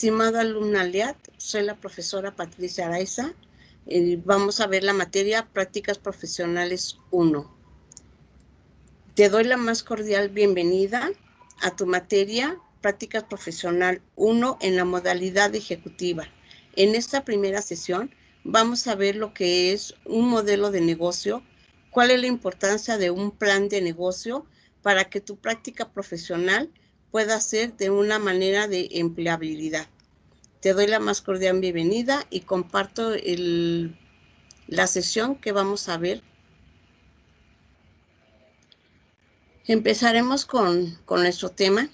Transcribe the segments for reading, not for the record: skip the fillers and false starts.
Estimado alumno Aliat, soy la profesora Patricia Araiza. Vamos a ver la materia Prácticas Profesionales 1. Te doy la más cordial bienvenida a tu materia Prácticas Profesional 1 en la modalidad ejecutiva. En esta primera sesión vamos a ver lo que es un modelo de negocio, cuál es la importancia de un plan de negocio para que tu práctica profesional pueda ser de una manera de empleabilidad. Te doy la más cordial bienvenida y comparto la sesión que vamos a ver. Empezaremos con nuestro tema.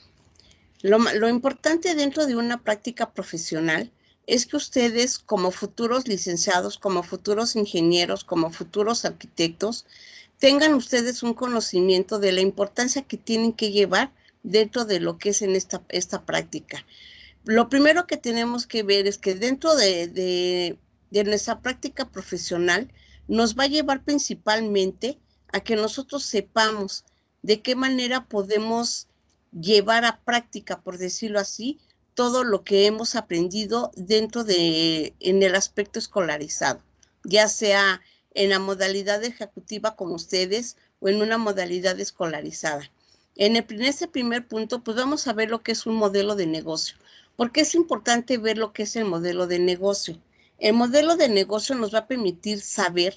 Lo importante dentro de una práctica profesional es que ustedes, como futuros licenciados, como futuros ingenieros, como futuros arquitectos, tengan ustedes un conocimiento de la importancia que tienen que llevar dentro de lo que es en esta práctica. Lo primero que tenemos que ver es que dentro de nuestra práctica profesional nos va a llevar principalmente a que nosotros sepamos de qué manera podemos llevar a práctica, por decirlo así, todo lo que hemos aprendido en el aspecto escolarizado, ya sea en la modalidad ejecutiva como ustedes o en una modalidad escolarizada. En ese primer punto, pues vamos a ver lo que es un modelo de negocio. ¿Por qué es importante ver lo que es el modelo de negocio? El modelo de negocio nos va a permitir saber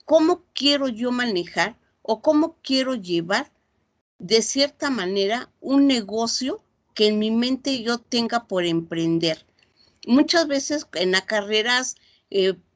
cómo quiero yo manejar o cómo quiero llevar de cierta manera un negocio que en mi mente yo tenga por emprender. Muchas veces en las carreras,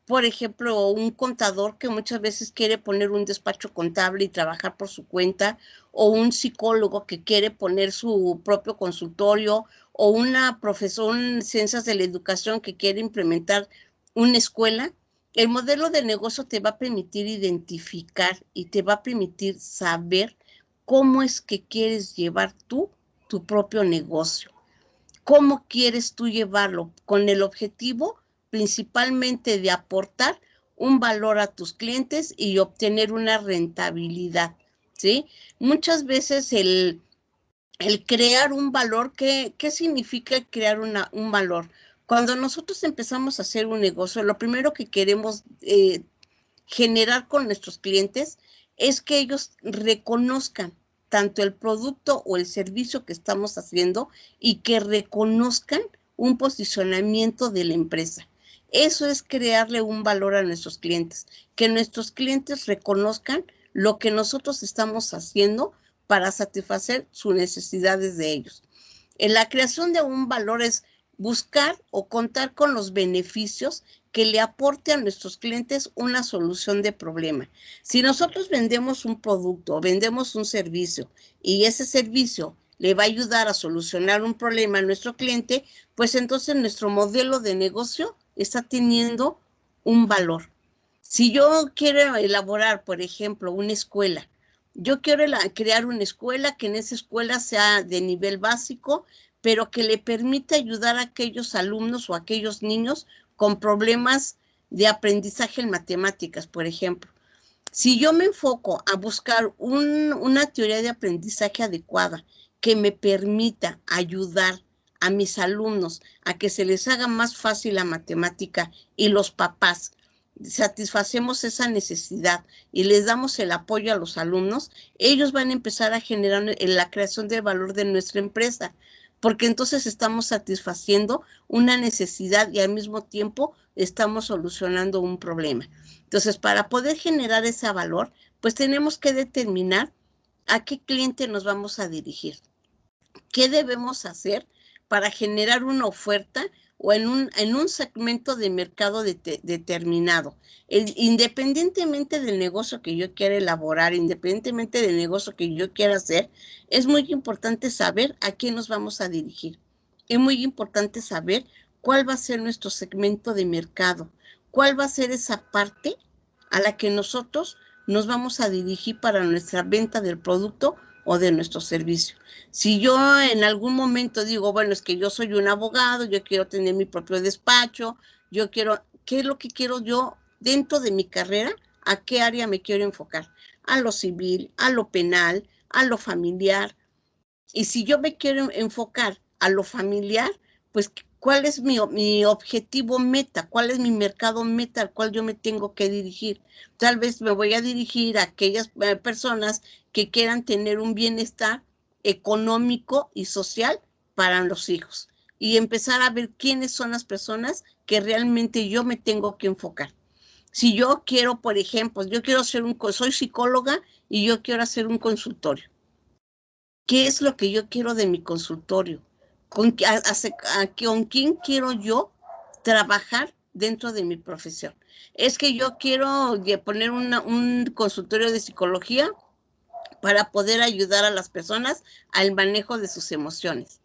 por ejemplo, un contador que muchas veces quiere poner un despacho contable y trabajar por su cuenta, o un psicólogo que quiere poner su propio consultorio, o una profesora en ciencias de la educación que quiere implementar una escuela. El modelo de negocio te va a permitir identificar y te va a permitir saber cómo es que quieres llevar tú tu propio negocio. ¿Cómo quieres tú llevarlo? Con el objetivo principalmente de aportar un valor a tus clientes y obtener una rentabilidad, ¿sí? Muchas veces el crear un valor, ¿qué significa crear un valor? Cuando nosotros empezamos a hacer un negocio, lo primero que queremos generar con nuestros clientes es que ellos reconozcan tanto el producto o el servicio que estamos haciendo y que reconozcan un posicionamiento de la empresa. Eso es crearle un valor a nuestros clientes, que nuestros clientes reconozcan lo que nosotros estamos haciendo para satisfacer sus necesidades de ellos. En la creación de un valor es buscar o contar con los beneficios que le aporte a nuestros clientes una solución de problema. Si nosotros vendemos un producto o vendemos un servicio y ese servicio le va a ayudar a solucionar un problema a nuestro cliente, pues entonces nuestro modelo de negocio está teniendo un valor. Si yo quiero elaborar, por ejemplo, una escuela, yo quiero crear una escuela que en esa escuela sea de nivel básico, pero que le permita ayudar a aquellos alumnos o a aquellos niños con problemas de aprendizaje en matemáticas, por ejemplo. Si yo me enfoco a buscar una teoría de aprendizaje adecuada que me permita ayudar a mis alumnos a que se les haga más fácil la matemática y los papás satisfacemos esa necesidad y les damos el apoyo a los alumnos, ellos van a empezar a generar la creación de valor de nuestra empresa, porque entonces estamos satisfaciendo una necesidad y al mismo tiempo estamos solucionando un problema. Entonces, para poder generar ese valor, pues tenemos que determinar a qué cliente nos vamos a dirigir. ¿Qué debemos hacer para generar una oferta o en un segmento de mercado determinado? Independientemente del negocio que yo quiera elaborar, independientemente del negocio que yo quiera hacer, es muy importante saber a quién nos vamos a dirigir. Es muy importante saber cuál va a ser nuestro segmento de mercado, cuál va a ser esa parte a la que nosotros nos vamos a dirigir para nuestra venta del producto o de nuestro servicio. Si yo en algún momento digo, bueno, es que yo soy un abogado, yo quiero tener mi propio despacho, yo quiero, ¿qué es lo que quiero yo dentro de mi carrera? ¿A qué área me quiero enfocar? A lo civil, a lo penal, a lo familiar. Y si yo me quiero enfocar a lo familiar, pues ¿Cuál es mi objetivo meta? ¿Cuál es mi mercado meta al cual yo me tengo que dirigir? Tal vez me voy a dirigir a aquellas personas que quieran tener un bienestar económico y social para los hijos y empezar a ver quiénes son las personas que realmente yo me tengo que enfocar. Si yo quiero, por ejemplo, yo quiero soy psicóloga y yo quiero hacer un consultorio. ¿Qué es lo que yo quiero de mi consultorio? ¿Con quién quiero yo trabajar dentro de mi profesión? Es que yo quiero poner un consultorio de psicología para poder ayudar a las personas al manejo de sus emociones.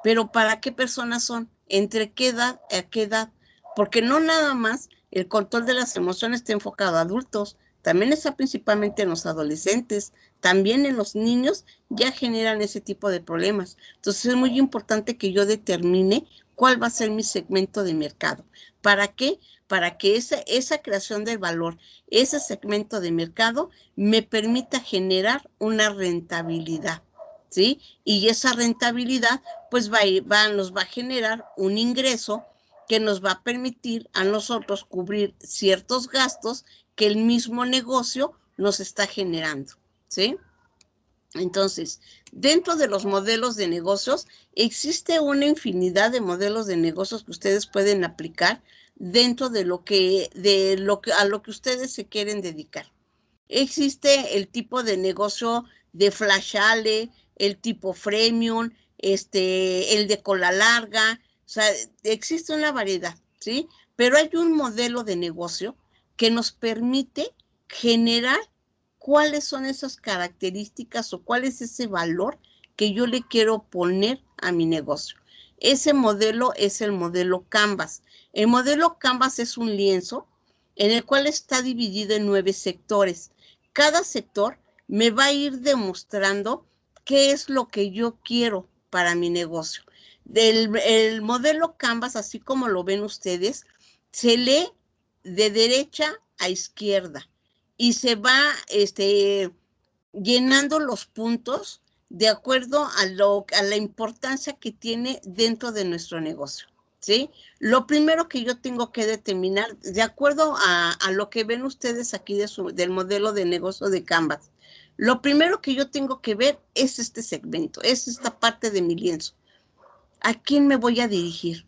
Pero ¿para qué personas son? ¿Entre qué edad a qué edad? Porque no nada más el control de las emociones está enfocado a adultos, también está principalmente en los adolescentes, también en los niños ya generan ese tipo de problemas. Entonces es muy importante que yo determine cuál va a ser mi segmento de mercado. ¿Para qué? Para que esa creación de valor, ese segmento de mercado me permita generar una rentabilidad, ¿sí? Y esa rentabilidad pues nos va a generar un ingreso que nos va a permitir a nosotros cubrir ciertos gastos que el mismo negocio nos está generando, ¿sí? Entonces, dentro de los modelos de negocios, existe una infinidad de modelos de negocios que ustedes pueden aplicar dentro de a lo que ustedes se quieren dedicar. Existe el tipo de negocio de flashale, el tipo freemium, el de cola larga, o sea, existe una variedad, ¿sí? Pero hay un modelo de negocio que nos permite generar cuáles son esas características o cuál es ese valor que yo le quiero poner a mi negocio. Ese modelo es el modelo Canvas. El modelo Canvas es un lienzo en el cual está dividido en 9 sectores. Cada sector me va a ir demostrando qué es lo que yo quiero para mi negocio. El modelo Canvas, así como lo ven ustedes, se lee de derecha a izquierda y se va llenando los puntos de acuerdo a la importancia que tiene dentro de nuestro negocio, ¿sí? Lo primero que yo tengo que determinar, de acuerdo a lo que ven ustedes aquí del modelo de negocio de Canvas, lo primero que yo tengo que ver es este segmento, es esta parte de mi lienzo. ¿A quién me voy a dirigir?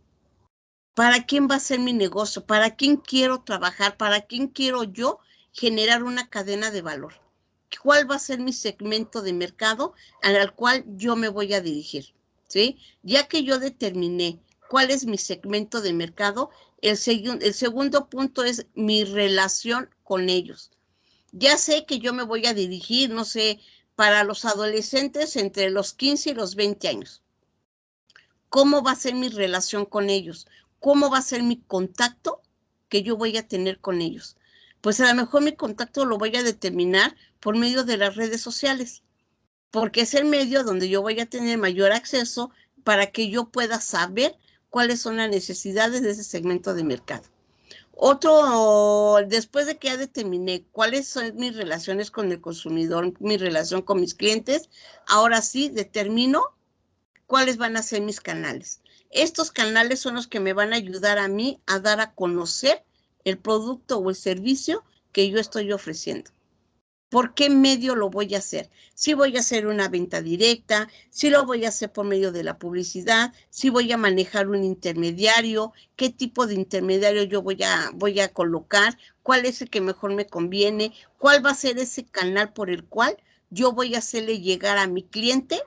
¿Para quién va a ser mi negocio? ¿Para quién quiero trabajar? ¿Para quién quiero yo generar una cadena de valor? ¿Cuál va a ser mi segmento de mercado al cual yo me voy a dirigir? ¿Sí? Ya que yo determiné cuál es mi segmento de mercado, el segundo punto es mi relación con ellos. Ya sé que yo me voy a dirigir, no sé, para los adolescentes entre los 15 y los 20 años. ¿Cómo va a ser mi relación con ellos? ¿Cómo va a ser mi contacto que yo voy a tener con ellos? Pues a lo mejor mi contacto lo voy a determinar por medio de las redes sociales, porque es el medio donde yo voy a tener mayor acceso para que yo pueda saber cuáles son las necesidades de ese segmento de mercado. Después de que ya determiné cuáles son mis relaciones con el consumidor, mi relación con mis clientes, ahora sí determino cuáles van a ser mis canales. Estos canales son los que me van a ayudar a mí a dar a conocer el producto o el servicio que yo estoy ofreciendo. ¿Por qué medio lo voy a hacer? Si voy a hacer una venta directa, si lo voy a hacer por medio de la publicidad, si voy a manejar un intermediario, qué tipo de intermediario yo voy a colocar, cuál es el que mejor me conviene, cuál va a ser ese canal por el cual yo voy a hacerle llegar a mi cliente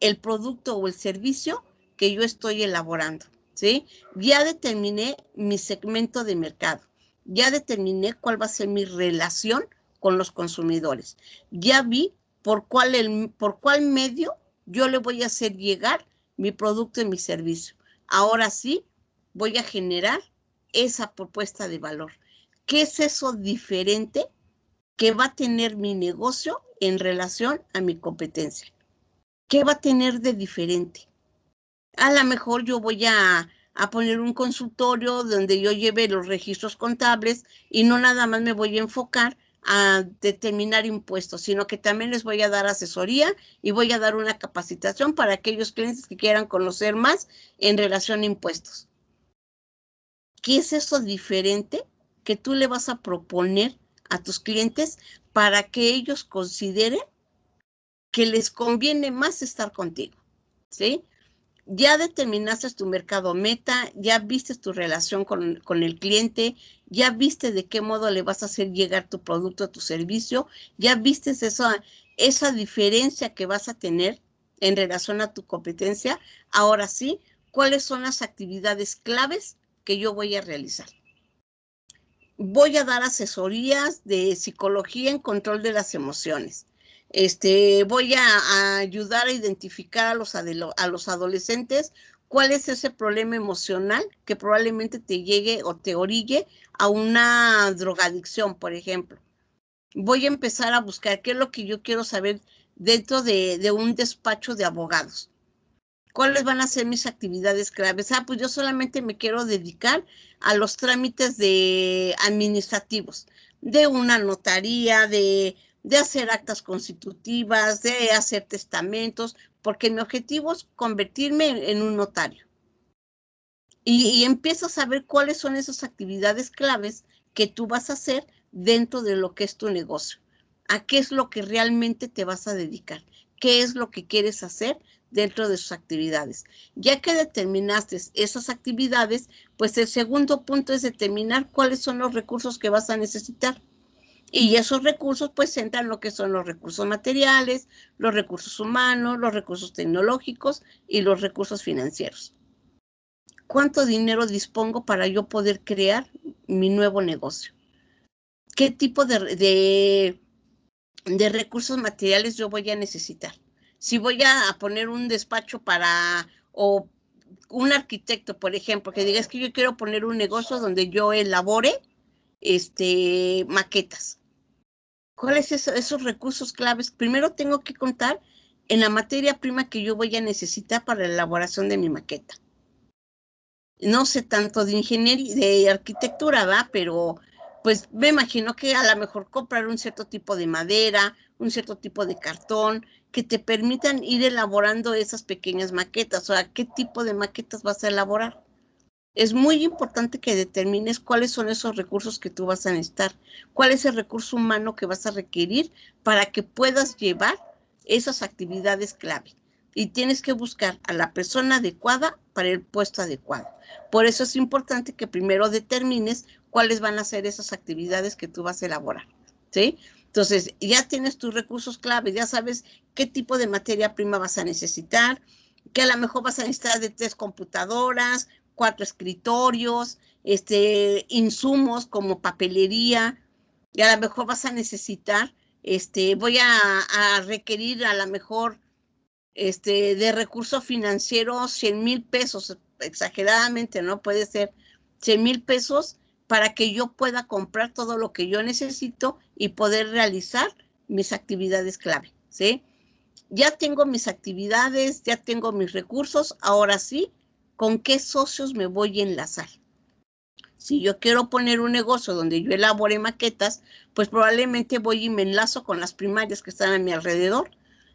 el producto o el servicio que yo estoy elaborando, ¿sí? Ya determiné mi segmento de mercado, ya determiné cuál va a ser mi relación con los consumidores, ya vi por cuál medio yo le voy a hacer llegar mi producto y mi servicio. Ahora sí, voy a generar esa propuesta de valor. ¿Qué es eso diferente que va a tener mi negocio en relación a mi competencia? ¿Qué va a tener de diferente? A lo mejor yo voy a poner un consultorio donde yo lleve los registros contables y no nada más me voy a enfocar a determinar impuestos, sino que también les voy a dar asesoría y voy a dar una capacitación para aquellos clientes que quieran conocer más en relación a impuestos. ¿Qué es eso diferente que tú le vas a proponer a tus clientes para que ellos consideren que les conviene más estar contigo? ¿Sí? Ya determinaste tu mercado meta, ya viste tu relación con el cliente, ya viste de qué modo le vas a hacer llegar tu producto, tu servicio, ya viste esa diferencia que vas a tener en relación a tu competencia. Ahora sí, ¿cuáles son las actividades claves que yo voy a realizar? Voy a dar asesorías de psicología en control de las emociones. Voy a ayudar a identificar a los adolescentes cuál es ese problema emocional que probablemente te llegue o te orille a una drogadicción, por ejemplo. Voy a empezar a buscar qué es lo que yo quiero saber dentro de un despacho de abogados. ¿Cuáles van a ser mis actividades claves? Pues yo solamente me quiero dedicar a los trámites administrativos, de una notaría, de hacer actas constitutivas, de hacer testamentos, porque mi objetivo es convertirme en un notario. Y empiezas a ver cuáles son esas actividades claves que tú vas a hacer dentro de lo que es tu negocio. ¿A qué es lo que realmente te vas a dedicar? ¿Qué es lo que quieres hacer dentro de sus actividades? Ya que determinaste esas actividades, pues el segundo punto es determinar cuáles son los recursos que vas a necesitar. Y esos recursos pues entran lo que son los recursos materiales, los recursos humanos, los recursos tecnológicos y los recursos financieros. ¿Cuánto dinero dispongo para yo poder crear mi nuevo negocio? ¿Qué tipo de recursos materiales yo voy a necesitar? Si voy a poner un despacho o un arquitecto, por ejemplo, que diga, es que yo quiero poner un negocio donde yo elabore maquetas. ¿Cuáles son esos recursos claves? Primero tengo que contar en la materia prima que yo voy a necesitar para la elaboración de mi maqueta. No sé tanto de ingeniería, de arquitectura, ¿va? Pero pues me imagino que a lo mejor comprar un cierto tipo de madera, un cierto tipo de cartón, que te permitan ir elaborando esas pequeñas maquetas. O sea, ¿qué tipo de maquetas vas a elaborar? Es muy importante que determines cuáles son esos recursos que tú vas a necesitar, cuál es el recurso humano que vas a requerir para que puedas llevar esas actividades clave. Y tienes que buscar a la persona adecuada para el puesto adecuado. Por eso es importante que primero determines cuáles van a ser esas actividades que tú vas a elaborar, ¿sí? Entonces, ya tienes tus recursos clave, ya sabes qué tipo de materia prima vas a necesitar, que a lo mejor vas a necesitar de 3 computadoras, 4 escritorios, insumos como papelería, y a lo mejor vas a necesitar, voy a requerir a lo mejor, de recurso financiero 100,000 pesos, exageradamente, ¿no? Puede ser 100,000 pesos para que yo pueda comprar todo lo que yo necesito y poder realizar mis actividades clave, ¿sí? Ya tengo mis actividades, ya tengo mis recursos, ahora sí, ¿con qué socios me voy a enlazar? Si yo quiero poner un negocio donde yo elabore maquetas, pues probablemente voy y me enlazo con las primarias que están a mi alrededor,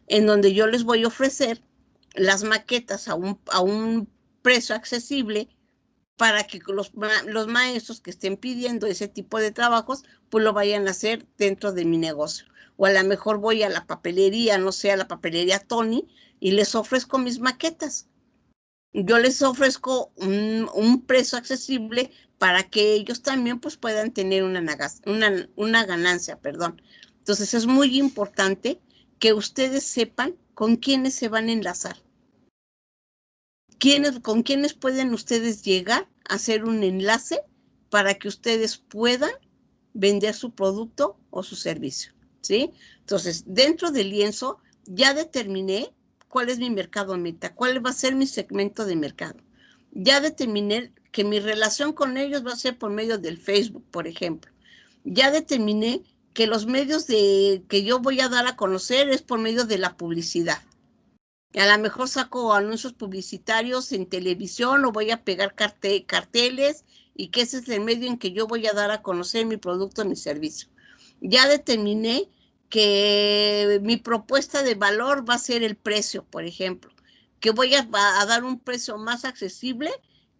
en donde yo les voy a ofrecer las maquetas a un precio accesible para que los maestros que estén pidiendo ese tipo de trabajos, pues lo vayan a hacer dentro de mi negocio. O a lo mejor voy a la papelería, no sé, a la papelería Tony, y les ofrezco mis maquetas. Yo les ofrezco un precio accesible para que ellos también pues puedan tener una ganancia, perdón. Entonces es muy importante que ustedes sepan con quiénes se van a enlazar. ¿Con quiénes pueden ustedes llegar a hacer un enlace para que ustedes puedan vender su producto o su servicio? ¿Sí? Entonces, dentro del lienzo ya determiné cuál es mi mercado meta, cuál va a ser mi segmento de mercado. Ya determiné que mi relación con ellos va a ser por medio del Facebook, por ejemplo. Ya determiné que los medios que yo voy a dar a conocer es por medio de la publicidad. A lo mejor saco anuncios publicitarios en televisión o voy a pegar carteles y que ese es el medio en que yo voy a dar a conocer mi producto, mi servicio. Ya determiné que mi propuesta de valor va a ser el precio, por ejemplo, que voy a dar un precio más accesible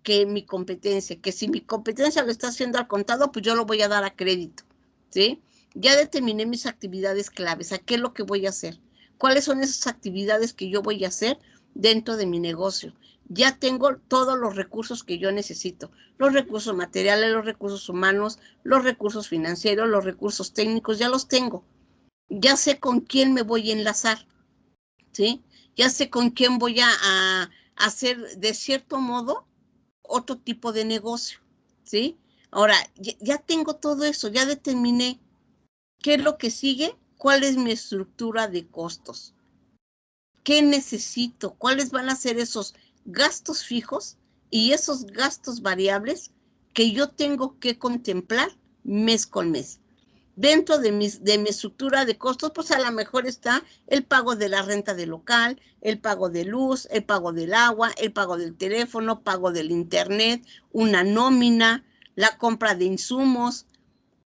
que mi competencia, que si mi competencia lo está haciendo al contado, pues yo lo voy a dar a crédito, ¿sí? Ya determiné mis actividades claves, a qué es lo que voy a hacer, cuáles son esas actividades que yo voy a hacer dentro de mi negocio. Ya tengo todos los recursos que yo necesito, los recursos materiales, los recursos humanos, los recursos financieros, los recursos técnicos, ya los tengo. Ya sé con quién me voy a enlazar, ¿sí? Ya sé con quién voy a hacer, de cierto modo, otro tipo de negocio, ¿sí? Ahora, ya tengo todo eso, ya determiné qué es lo que sigue, cuál es mi estructura de costos, qué necesito, cuáles van a ser esos gastos fijos y esos gastos variables que yo tengo que contemplar mes con mes. Dentro de mi estructura de costos, pues a lo mejor está el pago de la renta del local, el pago de luz, el pago del agua, el pago del teléfono, pago del internet, una nómina, la compra de insumos,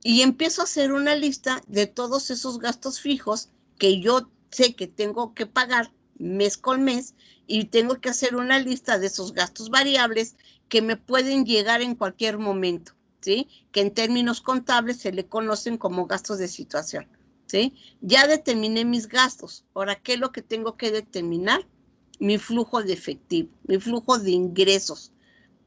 y empiezo a hacer una lista de todos esos gastos fijos que yo sé que tengo que pagar mes con mes, y tengo que hacer una lista de esos gastos variables que me pueden llegar en cualquier momento, ¿sí? Que en términos contables se le conocen como gastos de situación, ¿sí? Ya determiné mis gastos. Ahora, ¿qué es lo que tengo que determinar? Mi flujo de efectivo, mi flujo de ingresos.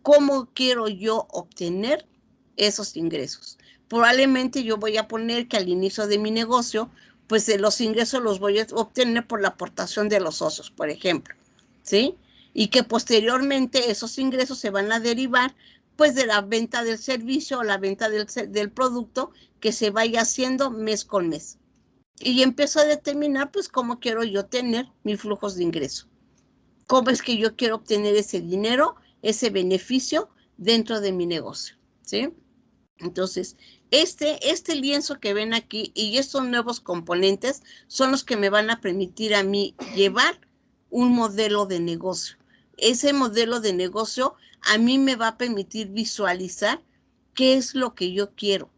¿Cómo quiero yo obtener esos ingresos? Probablemente yo voy a poner que al inicio de mi negocio, pues los ingresos los voy a obtener por la aportación de los socios, por ejemplo, ¿sí? Y que posteriormente esos ingresos se van a derivar, pues, de la venta del servicio o la venta del producto que se vaya haciendo mes con mes. Y empiezo a determinar, pues, cómo quiero yo tener mis flujos de ingreso. ¿Cómo es que yo quiero obtener ese dinero, ese beneficio dentro de mi negocio? ¿Sí? Entonces, este lienzo que ven aquí y estos nuevos componentes son los que me van a permitir a mí llevar un modelo de negocio. Ese modelo de negocio a mí me va a permitir visualizar qué es lo que yo quiero,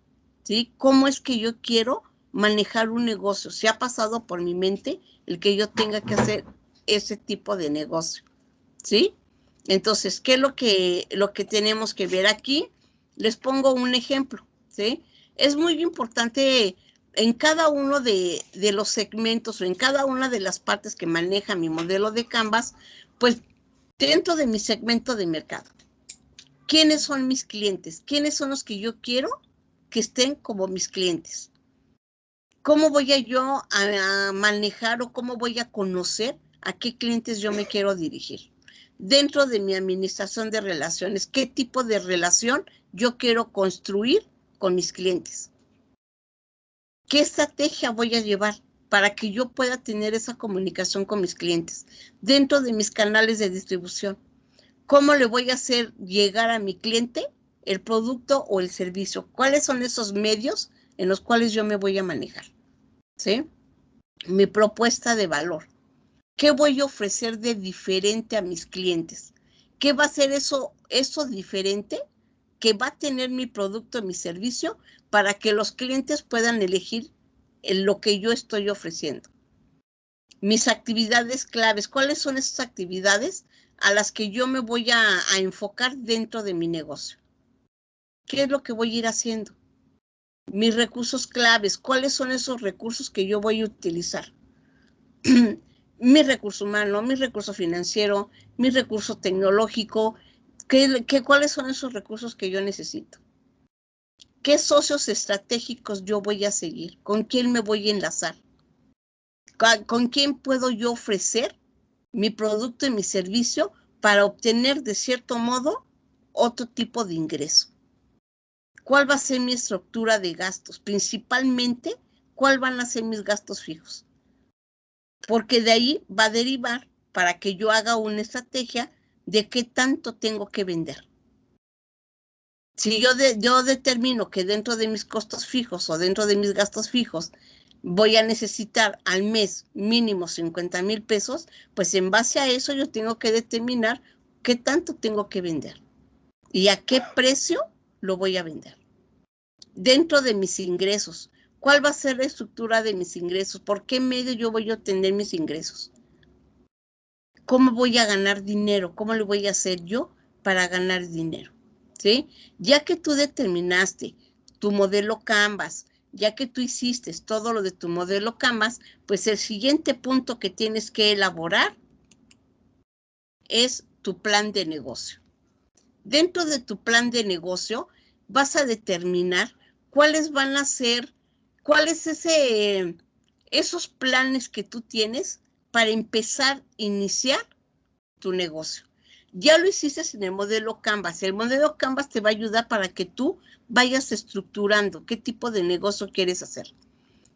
¿sí? ¿Cómo es que yo quiero manejar un negocio? ¿Se ha pasado por mi mente el que yo tenga que hacer ese tipo de negocio? ¿Sí? Entonces, ¿qué es lo que tenemos que ver aquí? Les pongo un ejemplo, ¿sí? Es muy importante en cada uno de los segmentos o en cada una de las partes que maneja mi modelo de Canvas, pues dentro de mi segmento de mercado, ¿quiénes son mis clientes? ¿Quiénes son los que yo quiero que estén como mis clientes? ¿Cómo voy yo a manejar o cómo voy a conocer a qué clientes yo me quiero dirigir? Dentro de mi administración de relaciones, ¿qué tipo de relación yo quiero construir con mis clientes? ¿Qué estrategia voy a llevar para que yo pueda tener esa comunicación con mis clientes dentro de mis canales de distribución? ¿Cómo le voy a hacer llegar a mi cliente el producto o el servicio? ¿Cuáles son esos medios en los cuales yo me voy a manejar? ¿Sí? Mi propuesta de valor. ¿Qué voy a ofrecer de diferente a mis clientes? ¿Qué va a ser eso diferente que va a tener mi producto, mi servicio, para que los clientes puedan elegir lo que yo estoy ofreciendo? Mis actividades claves. ¿Cuáles son esas actividades a las que yo me voy a enfocar dentro de mi negocio? ¿Qué es lo que voy a ir haciendo? Mis recursos claves. ¿Cuáles son esos recursos que yo voy a utilizar? Mi recurso humano, mi recurso financiero, mi recurso tecnológico, ¿cuáles son esos recursos que yo necesito? ¿Qué socios estratégicos yo voy a seguir? ¿Con quién me voy a enlazar? ¿Con quién puedo yo ofrecer mi producto y mi servicio para obtener, de cierto modo, otro tipo de ingreso? ¿Cuál va a ser mi estructura de gastos? Principalmente, ¿cuál van a ser mis gastos fijos? Porque de ahí va a derivar para que yo haga una estrategia de qué tanto tengo que vender. Si yo determino que dentro de mis costos fijos o dentro de mis gastos fijos voy a necesitar al mes mínimo 50,000 pesos, pues en base a eso yo tengo que determinar qué tanto tengo que vender y a qué precio lo voy a vender. Dentro de mis ingresos, ¿Cuál va a ser la estructura de mis ingresos? ¿Por qué medio yo voy a obtener mis ingresos? ¿Cómo voy a ganar dinero? ¿Cómo le voy a hacer yo para ganar dinero? ¿Sí? Ya que tú determinaste tu modelo Canvas, ya que tú hiciste todo lo de tu modelo Canvas, pues el siguiente punto que tienes que elaborar es tu plan de negocio. Dentro de tu plan de negocio vas a determinar cuáles van a ser, cuáles esos planes que tú tienes para empezar a iniciar tu negocio. Ya lo hiciste en el modelo Canvas. El modelo Canvas te va a ayudar para que tú vayas estructurando qué tipo de negocio quieres hacer.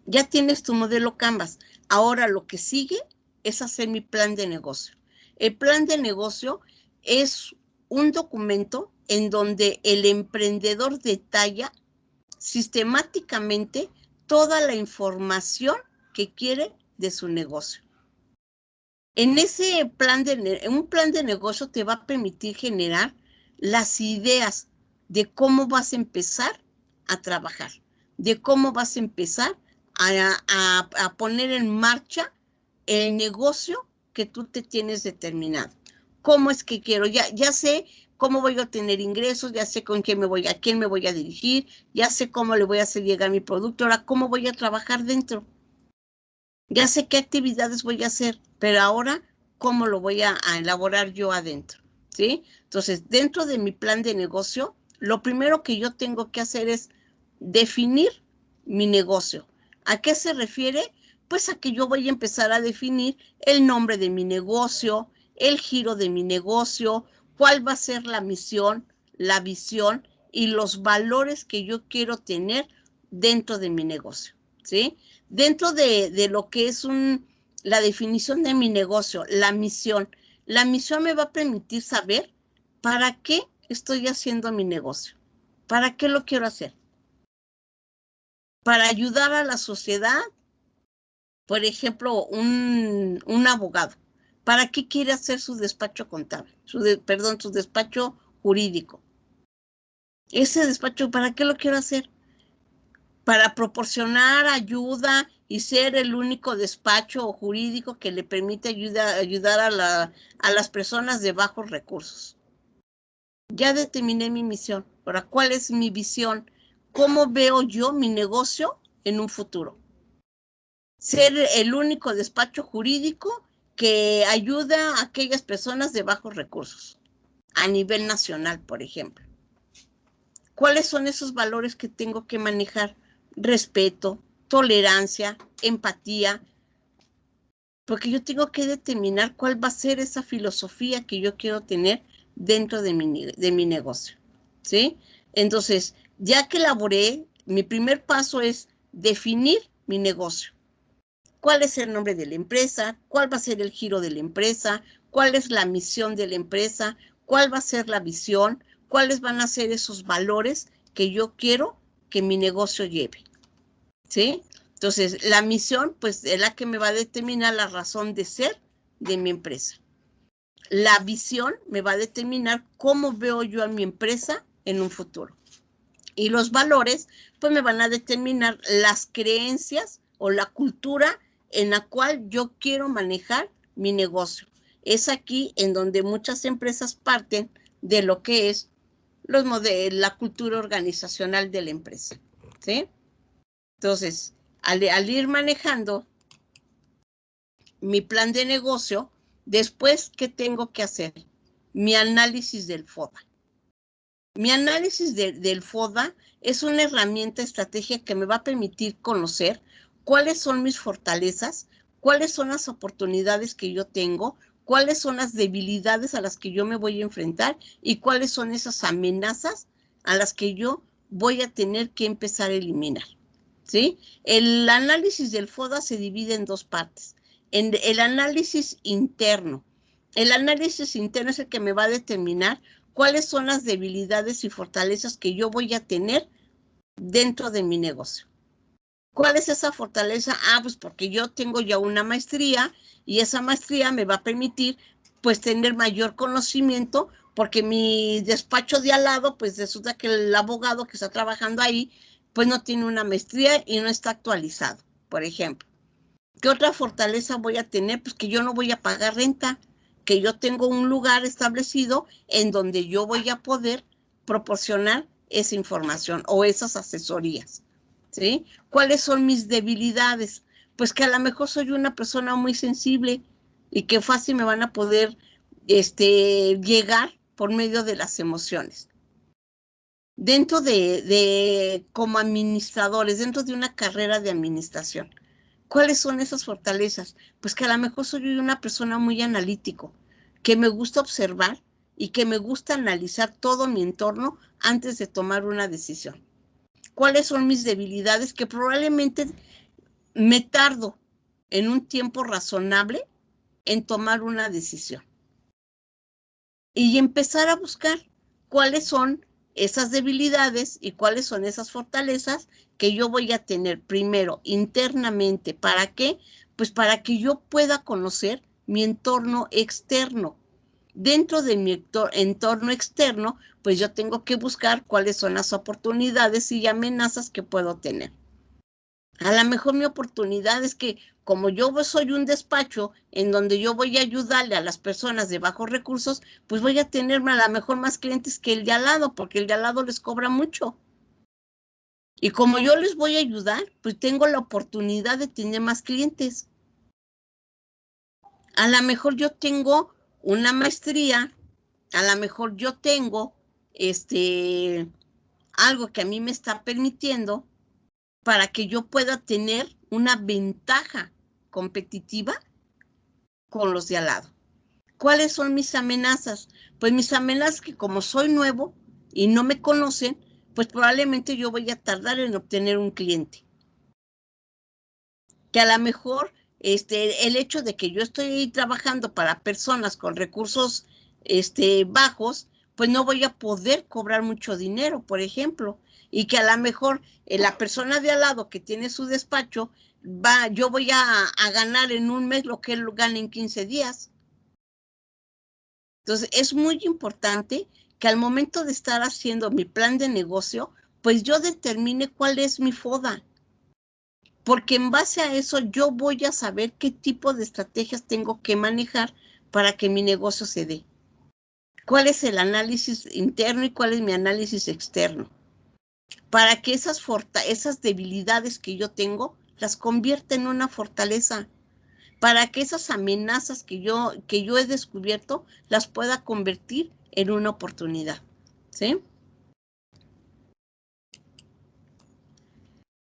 Ya tienes tu modelo Canvas. Ahora lo que sigue es hacer mi plan de negocio. El plan de negocio es un documento en donde el emprendedor detalla sistemáticamente toda la información que quiere de su negocio. En ese un plan de negocio te va a permitir generar las ideas de cómo vas a empezar a trabajar, de cómo vas a empezar a poner en marcha el negocio que tú te tienes determinado. ¿Cómo es que quiero? Ya sé cómo voy a obtener ingresos, ya sé con quién a quién me voy a dirigir, ya sé cómo le voy a hacer llegar mi producto, ahora cómo voy a trabajar dentro. Ya sé qué actividades voy a hacer, pero ahora, ¿cómo lo voy a elaborar yo adentro? ¿Sí? Entonces, dentro de mi plan de negocio, lo primero que yo tengo que hacer es definir mi negocio. ¿A qué se refiere? Pues a que yo voy a empezar a definir el nombre de mi negocio, el giro de mi negocio, cuál va a ser la misión, la visión y los valores que yo quiero tener dentro de mi negocio, ¿sí? Dentro de lo que es la definición de mi negocio, la misión me va a permitir saber para qué estoy haciendo mi negocio, para qué lo quiero hacer, para ayudar a la sociedad, por ejemplo, un abogado, ¿para qué quiere hacer su despacho contable? Su despacho jurídico. Ese despacho, ¿para qué lo quiero hacer? Para proporcionar ayuda y ser el único despacho jurídico que le permite ayudar a las personas de bajos recursos. Ya determiné mi misión. Ahora, ¿cuál es mi visión? ¿Cómo veo yo mi negocio en un futuro? Ser el único despacho jurídico que ayuda a aquellas personas de bajos recursos, a nivel nacional, por ejemplo. ¿Cuáles son esos valores que tengo que manejar? Respeto, tolerancia, empatía, porque yo tengo que determinar cuál va a ser esa filosofía que yo quiero tener dentro de mi negocio, ¿sí? Entonces, ya que elaboré, mi primer paso es definir mi negocio. ¿Cuál es el nombre de la empresa? ¿Cuál va a ser el giro de la empresa? ¿Cuál es la misión de la empresa? ¿Cuál va a ser la visión? ¿Cuáles van a ser esos valores que yo quiero que mi negocio lleve? ¿Sí? Entonces, la misión, pues, es la que me va a determinar la razón de ser de mi empresa. La visión me va a determinar cómo veo yo a mi empresa en un futuro. Y los valores, pues, me van a determinar las creencias o la cultura en la cual yo quiero manejar mi negocio. Es aquí en donde muchas empresas parten de lo que es la cultura organizacional de la empresa, ¿sí? Entonces, al ir manejando mi plan de negocio, después, ¿qué tengo que hacer? Mi análisis del FODA. Mi análisis del FODA es una herramienta estratégica que me va a permitir conocer cuáles son mis fortalezas, cuáles son las oportunidades que yo tengo, cuáles son las debilidades a las que yo me voy a enfrentar y cuáles son esas amenazas a las que yo voy a tener que empezar a eliminar. ¿Sí? El análisis del FODA se divide en dos partes. En el análisis interno. El análisis interno es el que me va a determinar cuáles son las debilidades y fortalezas que yo voy a tener dentro de mi negocio. ¿Cuál es esa fortaleza? Pues porque yo tengo ya una maestría y esa maestría me va a permitir pues tener mayor conocimiento porque mi despacho de al lado pues resulta que el abogado que está trabajando ahí pues no tiene una maestría y no está actualizado, por ejemplo. ¿Qué otra fortaleza voy a tener? Pues que yo no voy a pagar renta, que yo tengo un lugar establecido en donde yo voy a poder proporcionar esa información o esas asesorías, ¿sí? ¿Cuáles son mis debilidades? Pues que a lo mejor soy una persona muy sensible y que fácil me van a poder llegar por medio de las emociones. Dentro como administradores, dentro de una carrera de administración, ¿cuáles son esas fortalezas? Pues que a lo mejor soy una persona muy analítico, que me gusta observar y que me gusta analizar todo mi entorno antes de tomar una decisión. ¿Cuáles son mis debilidades? Que probablemente me tardo en un tiempo razonable en tomar una decisión. Y empezar a buscar cuáles son esas debilidades y cuáles son esas fortalezas que yo voy a tener primero internamente. ¿Para qué? Pues para que yo pueda conocer mi entorno externo. Dentro de mi entorno externo, pues yo tengo que buscar cuáles son las oportunidades y amenazas que puedo tener. A lo mejor mi oportunidad es que como yo soy un despacho en donde yo voy a ayudarle a las personas de bajos recursos, pues voy a tener a lo mejor más clientes que el de al lado, porque el de al lado les cobra mucho. Y como yo les voy a ayudar, pues tengo la oportunidad de tener más clientes. A lo mejor yo tengo una maestría, a lo mejor yo tengo algo que a mí me está permitiendo para que yo pueda tener una ventaja competitiva con los de al lado. ¿Cuáles son mis amenazas? Pues mis amenazas que como soy nuevo y no me conocen, pues probablemente yo voy a tardar en obtener un cliente. Que a lo mejor el hecho de que yo estoy trabajando para personas con recursos bajos, pues no voy a poder cobrar mucho dinero, por ejemplo, y que a lo mejor la persona de al lado que tiene su despacho, yo voy a ganar en un mes lo que él gana en 15 días. Entonces, es muy importante que al momento de estar haciendo mi plan de negocio, pues yo determine cuál es mi FODA, porque en base a eso yo voy a saber qué tipo de estrategias tengo que manejar para que mi negocio se dé. ¿Cuál es el análisis interno y cuál es mi análisis externo? Para que esas debilidades que yo tengo las convierta en una fortaleza. Para que esas amenazas que yo he descubierto las pueda convertir en una oportunidad. ¿Sí?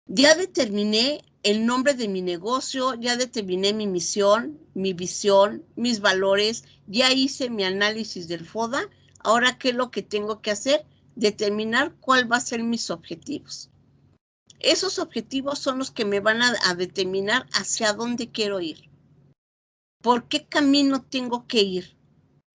Ya determiné el nombre de mi negocio, ya determiné mi misión, mi visión, mis valores, ya hice mi análisis del FODA. Ahora, ¿qué es lo que tengo que hacer? Determinar cuál va a ser mis objetivos. Esos objetivos son los que me van a determinar hacia dónde quiero ir. ¿Por qué camino tengo que ir?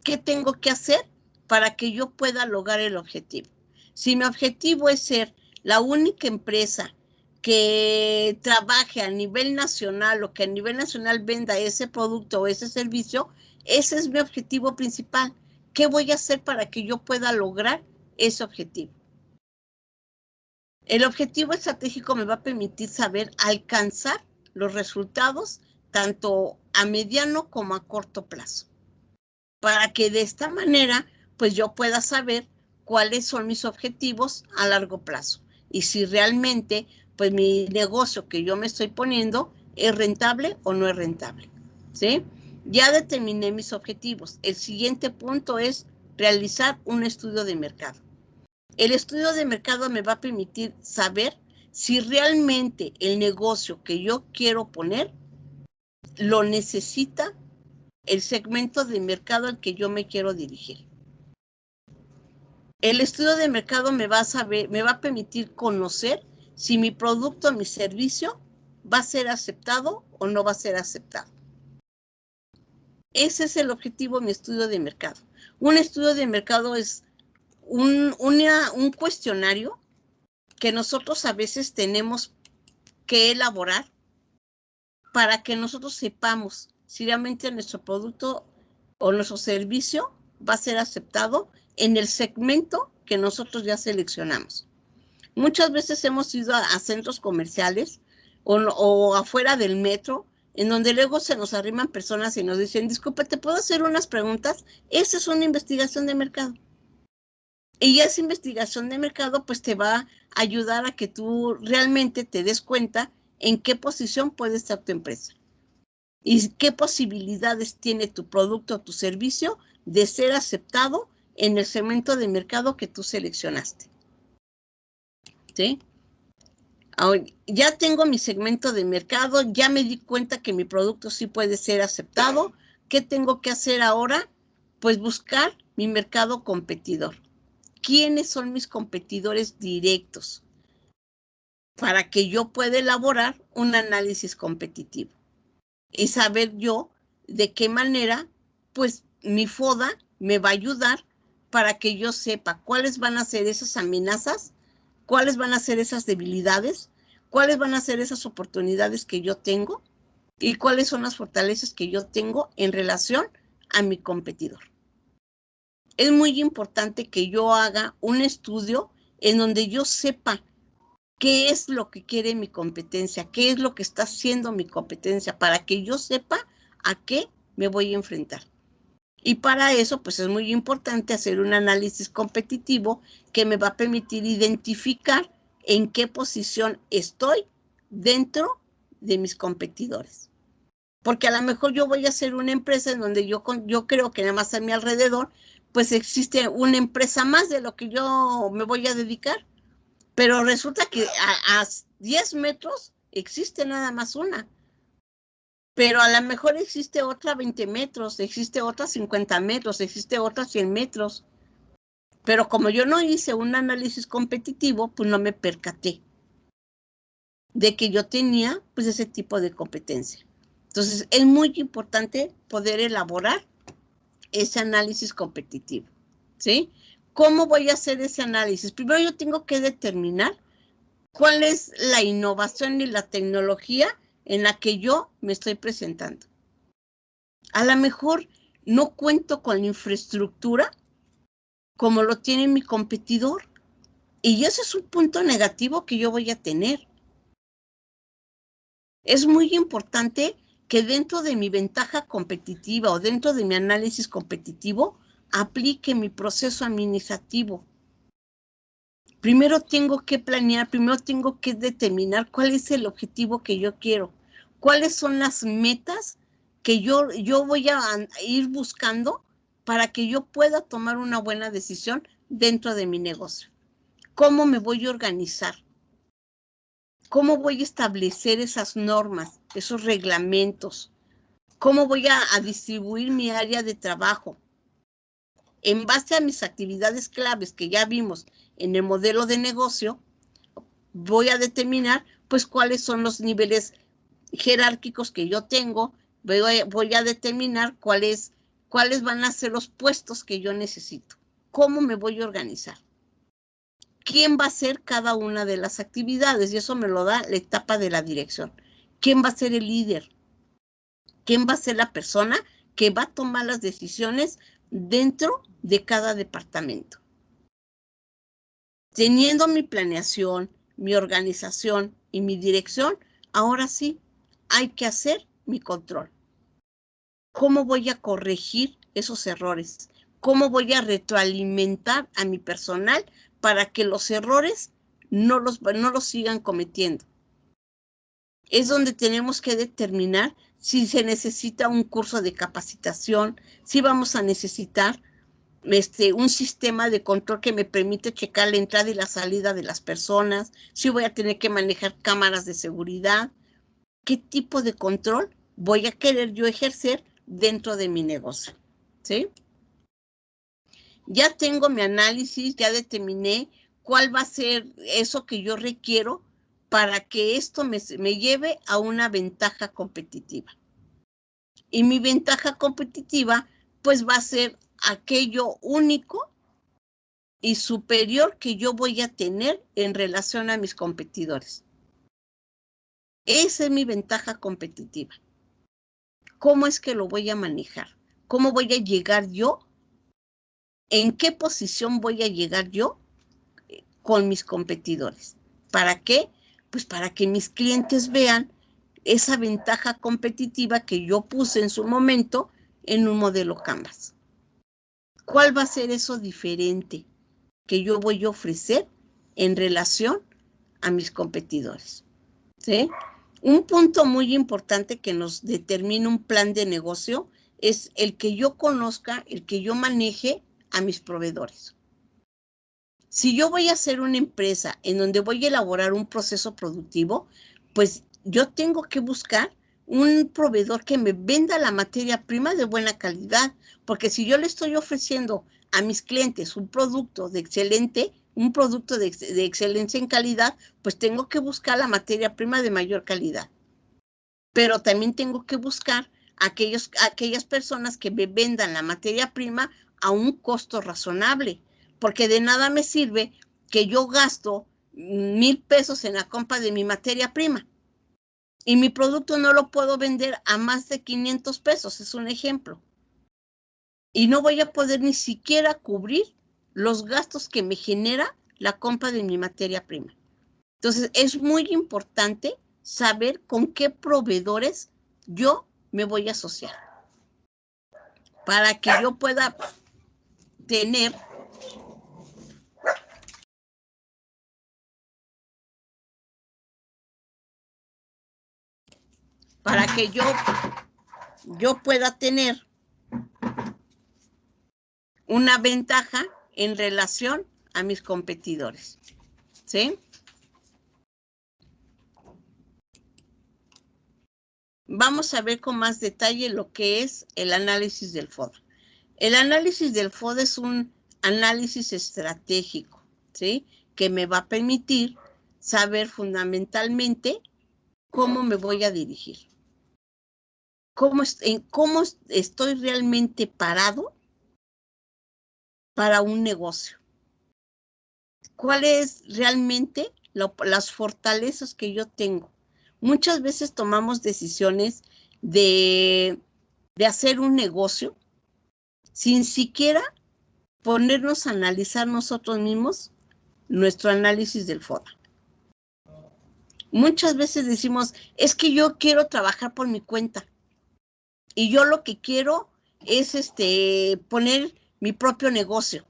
¿Qué tengo que hacer para que yo pueda lograr el objetivo? Si mi objetivo es ser la única empresa que trabaje a nivel nacional o que a nivel nacional venda ese producto o ese servicio, ese es mi objetivo principal. ¿Qué voy a hacer para que yo pueda lograr ese objetivo? El objetivo estratégico me va a permitir saber alcanzar los resultados tanto a mediano como a corto plazo, para que de esta manera pues yo pueda saber cuáles son mis objetivos a largo plazo y si realmente pues mi negocio que yo me estoy poniendo es rentable o no es rentable, ¿sí? Ya determiné mis objetivos. El siguiente punto es realizar un estudio de mercado. El estudio de mercado me va a permitir saber si realmente el negocio que yo quiero poner lo necesita el segmento de mercado al que yo me quiero dirigir. El estudio de mercado me va a permitir conocer si mi producto o mi servicio va a ser aceptado o no va a ser aceptado. Ese es el objetivo de mi estudio de mercado. Un estudio de mercado es un cuestionario que nosotros a veces tenemos que elaborar para que nosotros sepamos si realmente nuestro producto o nuestro servicio va a ser aceptado en el segmento que nosotros ya seleccionamos. Muchas veces hemos ido a centros comerciales o afuera del metro, en donde luego se nos arriman personas y nos dicen, disculpa, ¿te puedo hacer unas preguntas? Esa es una investigación de mercado. Y esa investigación de mercado pues te va a ayudar a que tú realmente te des cuenta en qué posición puede estar tu empresa y qué posibilidades tiene tu producto o tu servicio de ser aceptado en el segmento de mercado que tú seleccionaste. ¿Sí? Ahora, ya tengo mi segmento de mercado, ya me di cuenta que mi producto sí puede ser aceptado. ¿Qué tengo que hacer ahora? Pues buscar mi mercado competidor. ¿Quiénes son mis competidores directos? Para que yo pueda elaborar un análisis competitivo y saber yo de qué manera, pues mi FODA me va a ayudar para que yo sepa cuáles van a ser esas amenazas, cuáles van a ser esas debilidades, cuáles van a ser esas oportunidades que yo tengo y cuáles son las fortalezas que yo tengo en relación a mi competidor. Es muy importante que yo haga un estudio en donde yo sepa qué es lo que quiere mi competencia, qué es lo que está haciendo mi competencia, para que yo sepa a qué me voy a enfrentar. Y para eso, pues es muy importante hacer un análisis competitivo que me va a permitir identificar en qué posición estoy dentro de mis competidores. Porque a lo mejor yo voy a hacer una empresa en donde yo creo que nada más a mi alrededor, pues existe una empresa más de lo que yo me voy a dedicar. Pero resulta que a 10 metros existe nada más una. Pero a lo mejor existe otra a 20 metros, existe otra a 50 metros, existe otra a 100 metros. Pero como yo no hice un análisis competitivo, pues no me percaté de que yo tenía pues ese tipo de competencia. Entonces es muy importante poder elaborar ese análisis competitivo, ¿sí? ¿Cómo voy a hacer ese análisis? Primero yo tengo que determinar cuál es la innovación y la tecnología en la que yo me estoy presentando. A lo mejor no cuento con la infraestructura como lo tiene mi competidor. Y ese es un punto negativo que yo voy a tener. Es muy importante que dentro de mi ventaja competitiva o dentro de mi análisis competitivo aplique mi proceso administrativo. Primero tengo que planear, primero tengo que determinar cuál es el objetivo que yo quiero, cuáles son las metas que yo voy a ir buscando para que yo pueda tomar una buena decisión dentro de mi negocio. ¿Cómo me voy a organizar? ¿Cómo voy a establecer esas normas, esos reglamentos? ¿Cómo voy a distribuir mi área de trabajo? En base a mis actividades claves que ya vimos en el modelo de negocio, voy a determinar pues cuáles son los niveles jerárquicos que yo tengo, voy a determinar cuáles van a ser los puestos que yo necesito, cómo me voy a organizar, quién va a hacer cada una de las actividades, y eso me lo da la etapa de la dirección. ¿Quién va a ser el líder? ¿Quién va a ser la persona que va a tomar las decisiones dentro de cada departamento? Teniendo mi planeación, mi organización y mi dirección, ahora sí hay que hacer mi control. ¿Cómo voy a corregir esos errores? ¿Cómo voy a retroalimentar a mi personal para que los errores no los sigan cometiendo? Es donde tenemos que determinar si se necesita un curso de capacitación, si vamos a necesitar un sistema de control que me permite checar la entrada y la salida de las personas, si voy a tener que manejar cámaras de seguridad, qué tipo de control voy a querer yo ejercer dentro de mi negocio, ¿sí? Ya tengo mi análisis, ya determiné cuál va a ser eso que yo requiero para que esto me lleve a una ventaja competitiva. Y mi ventaja competitiva, pues va a ser aquello único y superior que yo voy a tener en relación a mis competidores. Esa es mi ventaja competitiva. ¿Cómo es que lo voy a manejar? ¿Cómo voy a llegar yo? ¿En qué posición voy a llegar yo con mis competidores. ¿Para qué? Pues para que mis clientes vean esa ventaja competitiva que yo puse en su momento en un modelo Canvas. ¿Cuál va a ser eso diferente que yo voy a ofrecer en relación a mis competidores? ¿Sí? Un punto muy importante que nos determina un plan de negocio es el que yo conozca, el que yo maneje a mis proveedores. Si yo voy a hacer una empresa en donde voy a elaborar un proceso productivo, pues yo tengo que buscar un proveedor que me venda la materia prima de buena calidad, porque si yo le estoy ofreciendo a mis clientes un producto de excelencia en calidad, pues tengo que buscar la materia prima de mayor calidad. Pero también tengo que buscar aquellas personas que me vendan la materia prima a un costo razonable, porque de nada me sirve que yo gasto 1,000 pesos en la compra de mi materia prima y mi producto no lo puedo vender a más de 500 pesos, es un ejemplo. Y no voy a poder ni siquiera cubrir los gastos que me genera la compra de mi materia prima. Entonces, es muy importante saber con qué proveedores yo me voy a asociar para que yo pueda tener pueda tener una ventaja en relación a mis competidores. ¿Sí? Vamos a ver con más detalle lo que es el análisis del FODA. El análisis del FODA es un análisis estratégico, ¿sí? Que me va a permitir saber fundamentalmente cómo me voy a dirigir. ¿Cómo estoy realmente parado para un negocio? ¿Cuáles realmente las fortalezas que yo tengo? Muchas veces tomamos decisiones de hacer un negocio sin siquiera ponernos a analizar nosotros mismos nuestro análisis del FODA. Muchas veces decimos, es que yo quiero trabajar por mi cuenta y yo lo que quiero es poner mi propio negocio,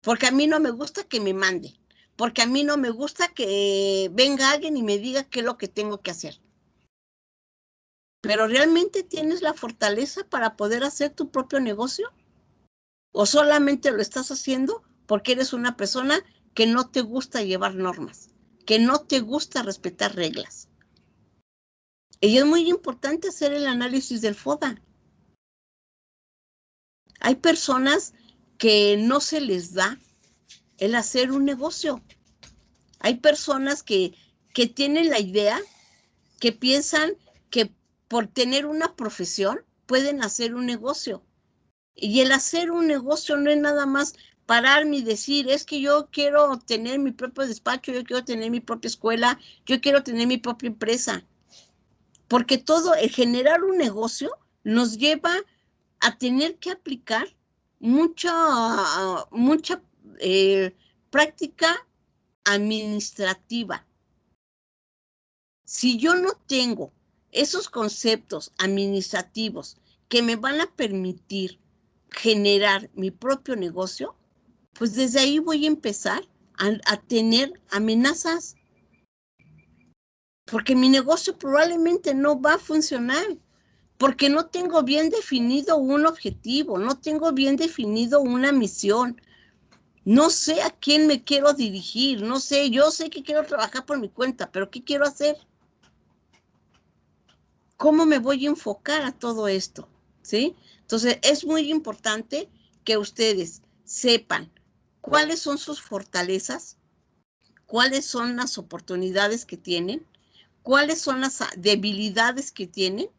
porque a mí no me gusta que me mande, porque a mí no me gusta que venga alguien y me diga qué es lo que tengo que hacer. ¿Pero realmente tienes la fortaleza para poder hacer tu propio negocio? ¿O solamente lo estás haciendo porque eres una persona que no te gusta llevar normas, que no te gusta respetar reglas? Y es muy importante hacer el análisis del FODA. Hay personas que no se les da el hacer un negocio. Hay personas que tienen la idea, que piensan que por tener una profesión pueden hacer un negocio. Y el hacer un negocio no es nada más pararme y decir, es que yo quiero tener mi propio despacho, yo quiero tener mi propia escuela, yo quiero tener mi propia empresa. Porque el generar un negocio nos lleva a tener que aplicar mucha práctica administrativa. Si yo no tengo esos conceptos administrativos que me van a permitir generar mi propio negocio, pues desde ahí voy a empezar a tener amenazas, porque mi negocio probablemente no va a funcionar, porque no tengo bien definido un objetivo, no tengo bien definido una misión, no sé a quién me quiero dirigir, no sé, yo sé que quiero trabajar por mi cuenta, pero ¿qué quiero hacer? ¿Cómo me voy a enfocar a todo esto? ¿Sí? Entonces, es muy importante que ustedes sepan cuáles son sus fortalezas, cuáles son las oportunidades que tienen, cuáles son las debilidades que tienen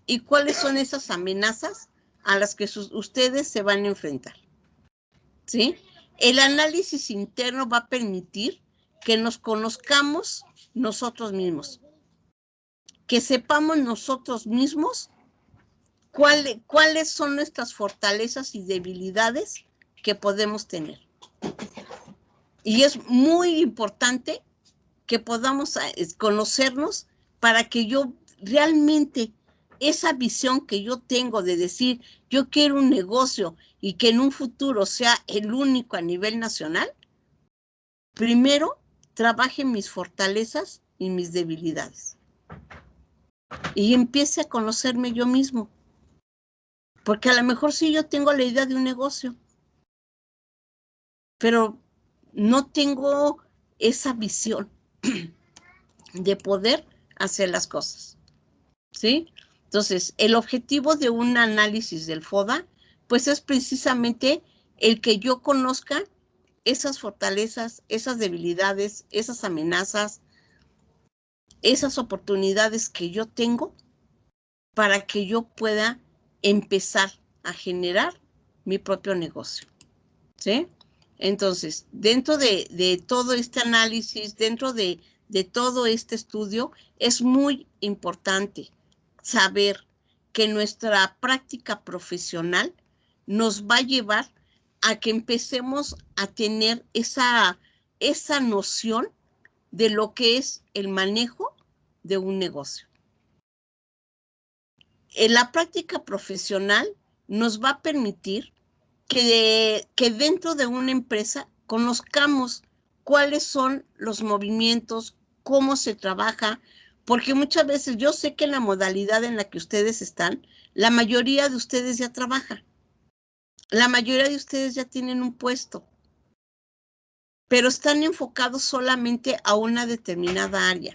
y cuáles son esas amenazas a las que ustedes se van a enfrentar. ¿Sí? El análisis interno va a permitir que nos conozcamos nosotros mismos, que sepamos nosotros mismos cuáles son nuestras fortalezas y debilidades que podemos tener. Y es muy importante que podamos conocernos para que yo realmente esa visión que yo tengo de decir, yo quiero un negocio y que en un futuro sea el único a nivel nacional, primero trabaje mis fortalezas y mis debilidades. Y empiece a conocerme yo mismo. Porque a lo mejor sí yo tengo la idea de un negocio, pero no tengo esa visión de poder hacer las cosas, ¿sí? Entonces, el objetivo de un análisis del FODA, pues es precisamente el que yo conozca esas fortalezas, esas debilidades, esas amenazas, esas oportunidades que yo tengo para que yo pueda empezar a generar mi propio negocio, ¿sí? Entonces, dentro de todo este análisis, dentro de todo este estudio, es muy importante saber que nuestra práctica profesional nos va a llevar a que empecemos a tener esa noción de lo que es el manejo de un negocio. La práctica profesional nos va a permitir que dentro de una empresa conozcamos cuáles son los movimientos, cómo se trabaja, porque muchas veces yo sé que en la modalidad en la que ustedes están, la mayoría de ustedes ya trabaja, la mayoría de ustedes ya tienen un puesto, pero están enfocados solamente a una determinada área.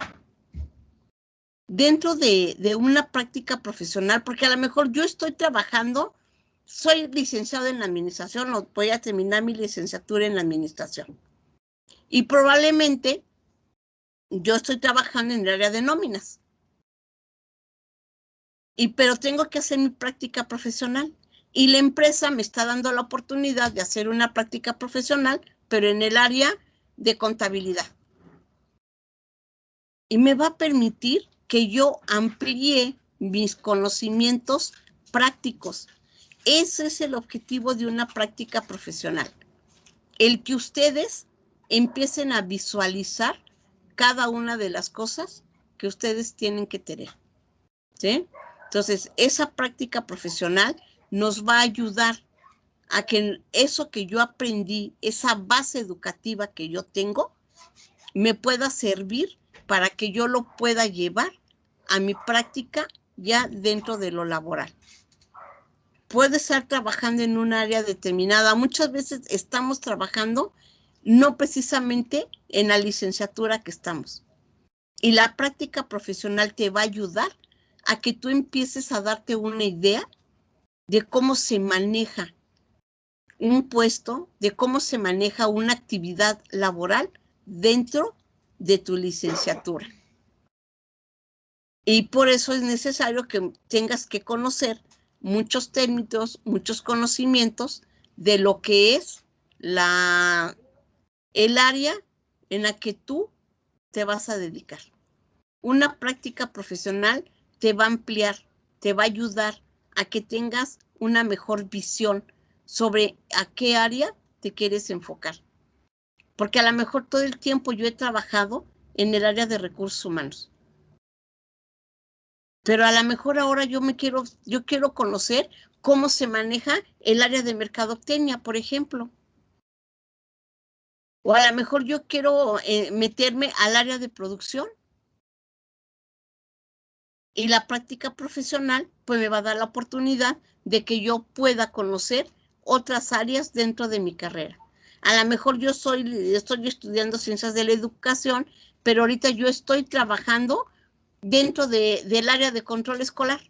Dentro de una práctica profesional, porque a lo mejor yo estoy trabajando, soy licenciado en administración o voy a terminar mi licenciatura en administración. Y probablemente yo estoy trabajando en el área de nóminas. Pero tengo que hacer mi práctica profesional. Y la empresa me está dando la oportunidad de hacer una práctica profesional, pero en el área de contabilidad. Y me va a permitir que yo amplíe mis conocimientos prácticos. Ese es el objetivo de una práctica profesional. El que ustedes empiecen a visualizar cada una de las cosas que ustedes tienen que tener, ¿sí? Entonces, esa práctica profesional nos va a ayudar a que eso que yo aprendí, esa base educativa que yo tengo, me pueda servir para que yo lo pueda llevar a mi práctica ya dentro de lo laboral. Puede estar trabajando en un área determinada. Muchas veces estamos trabajando no precisamente en la licenciatura que estamos. Y la práctica profesional te va a ayudar a que tú empieces a darte una idea de cómo se maneja un puesto, de cómo se maneja una actividad laboral dentro de tu licenciatura. Y por eso es necesario que tengas que conocer muchos términos, muchos conocimientos de lo que es el área en la que tú te vas a dedicar. Una práctica profesional te va a ampliar, te va a ayudar a que tengas una mejor visión sobre a qué área te quieres enfocar. Porque a lo mejor todo el tiempo yo he trabajado en el área de recursos humanos. Pero a lo mejor ahora yo quiero conocer cómo se maneja el área de mercadotecnia, por ejemplo. O a lo mejor yo quiero meterme al área de producción. Y la práctica profesional, pues me va a dar la oportunidad de que yo pueda conocer otras áreas dentro de mi carrera. A lo mejor yo estoy estudiando ciencias de la educación, pero ahorita yo estoy trabajando dentro del área de control escolar.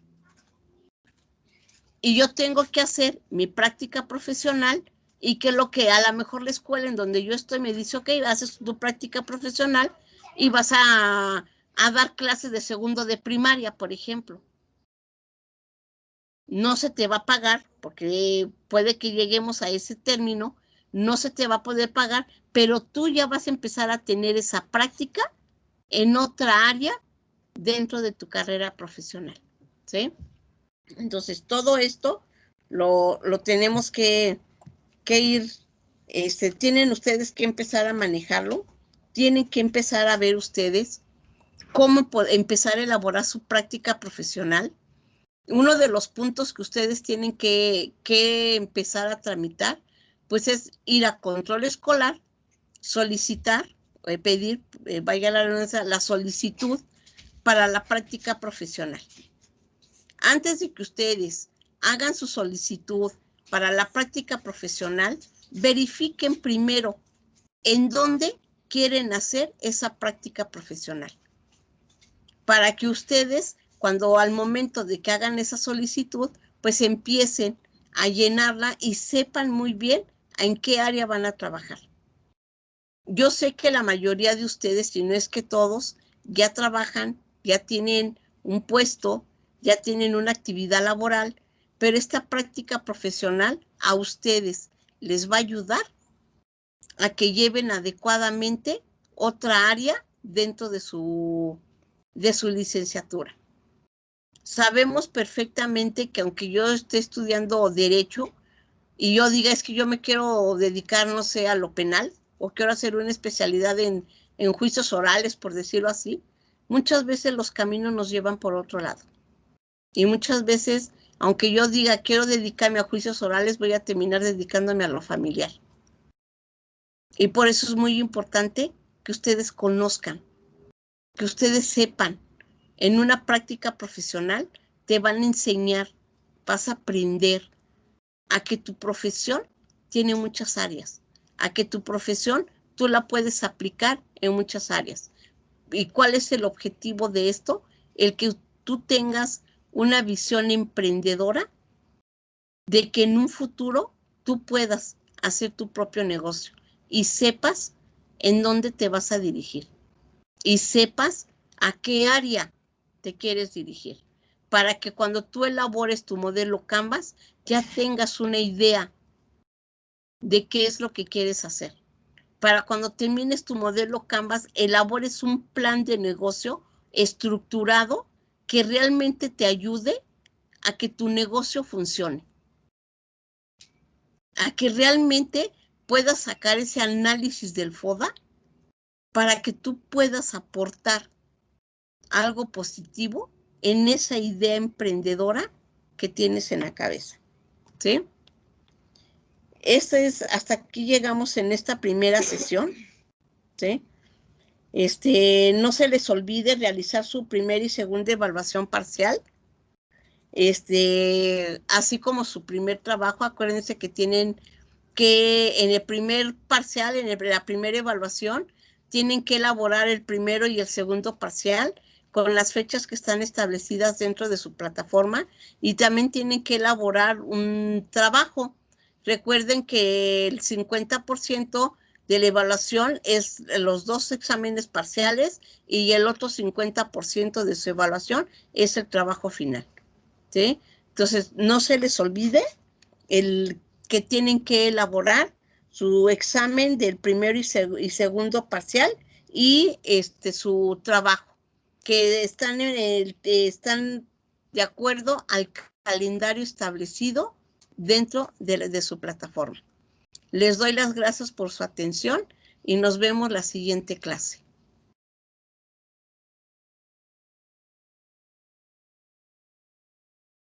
Y yo tengo que hacer mi práctica profesional y que lo que a lo mejor la escuela en donde yo estoy me dice, ok, haces tu práctica profesional y vas a dar clases de segundo de primaria, por ejemplo. No se te va a pagar, porque puede que lleguemos a ese término, no se te va a poder pagar, pero tú ya vas a empezar a tener esa práctica en otra área dentro de tu carrera profesional, ¿sí? Entonces, todo esto lo tenemos que ir tienen ustedes que empezar a manejarlo, tienen que empezar a ver ustedes cómo empezar a elaborar su práctica profesional. Uno de los puntos que ustedes tienen que empezar a tramitar, pues es ir a control escolar, solicitar, pedir, vaya la redundancia, la solicitud para la práctica profesional. Antes de que ustedes hagan su solicitud para la práctica profesional, verifiquen primero en dónde quieren hacer esa práctica profesional. Para que ustedes, cuando al momento de que hagan esa solicitud, pues empiecen a llenarla y sepan muy bien en qué área van a trabajar. Yo sé que la mayoría de ustedes, si no es que todos, ya trabajan, ya tienen un puesto, ya tienen una actividad laboral, pero esta práctica profesional a ustedes les va a ayudar a que lleven adecuadamente otra área dentro de su licenciatura. Sabemos perfectamente que aunque yo esté estudiando Derecho y yo diga es que yo me quiero dedicar, no sé, a lo penal o quiero hacer una especialidad en juicios orales, por decirlo así, muchas veces los caminos nos llevan por otro lado. Y muchas veces, aunque yo diga quiero dedicarme a juicios orales, voy a terminar dedicándome a lo familiar. Y por eso es muy importante que ustedes conozcan, que ustedes sepan. En una práctica profesional te van a enseñar, vas a aprender a que tu profesión tiene muchas áreas, a que tu profesión tú la puedes aplicar en muchas áreas. ¿Y cuál es el objetivo de esto? El que tú tengas una visión emprendedora de que en un futuro tú puedas hacer tu propio negocio y sepas en dónde te vas a dirigir y sepas a qué área te quieres dirigir, para que cuando tú elabores tu modelo Canvas ya tengas una idea de qué es lo que quieres hacer. Para cuando termines tu modelo Canvas, elabores un plan de negocio estructurado que realmente te ayude a que tu negocio funcione, a que realmente puedas sacar ese análisis del FODA para que tú puedas aportar algo positivo en esa idea emprendedora que tienes en la cabeza, ¿sí? Hasta aquí llegamos en esta primera sesión, ¿sí? No se les olvide realizar su primera y segunda evaluación parcial, así como su primer trabajo. Acuérdense que tienen que en el primer parcial, la primera evaluación, tienen que elaborar el primero y el segundo parcial con las fechas que están establecidas dentro de su plataforma y también tienen que elaborar un trabajo. Recuerden que el 50% de la evaluación es los 2 exámenes parciales y el otro 50% de su evaluación es el trabajo final, ¿sí? Entonces, no se les olvide que tienen que elaborar su examen del primero y segundo parcial y su trabajo, que están de acuerdo al calendario establecido dentro de su plataforma. Les doy las gracias por su atención y nos vemos la siguiente clase.